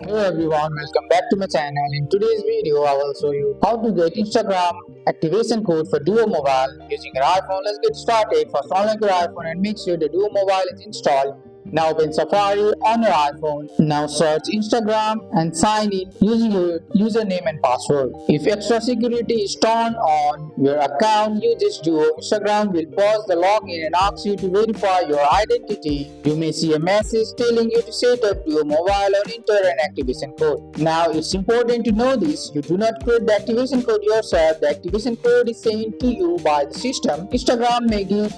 Hello everyone, welcome back to my channel. In today's video, I will show you how to get Instagram activation code for Duo Mobile using your iPhone. Let's get started. First, unlock your iPhone and make sure the Duo Mobile is installed. Now open Safari on your iPhone. Now search Instagram and sign in using your username and password. If extra security is turned on your account uses Duo, Instagram will pause the login and ask you to verify your identity. You may see a message telling you to set up Duo Mobile or enter an activation code. Now it's important to know this, you do not create the activation code yourself. The activation code is sent to you by the system. Instagram may give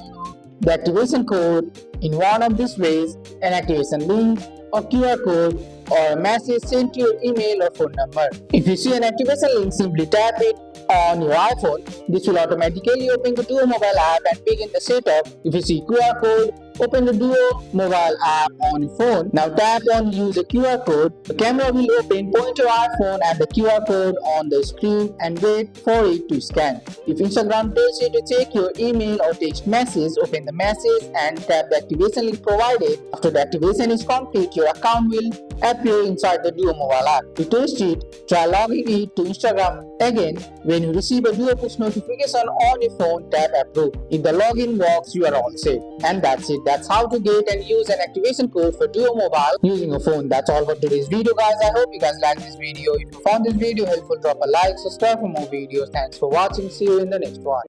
the activation code in one of these ways: an activation link, a QR code, or a message sent to your email or phone number. If you see an activation link, simply tap it on your iPhone. This will automatically open the Duo Mobile app and begin the setup. If you see QR code, open the Duo Mobile app on your phone. Now tap on use a QR code. The camera will open, point your iPhone at the QR code on the screen and wait for it to scan. If Instagram tells you to check your email or text message, open the message and tap the activation link provided. After the activation is complete, your account will appear inside the Duo Mobile app. To test it, try logging it to Instagram again. When you receive a Duo push notification on your phone, tap approve. If the login works, you are all set. And that's it. That's how to get and use an activation code for Duo Mobile using a phone. That's all for today's video, guys. I hope you guys like this video. If you found this video helpful, drop a like, subscribe for more videos. Thanks for watching. See you in the next one.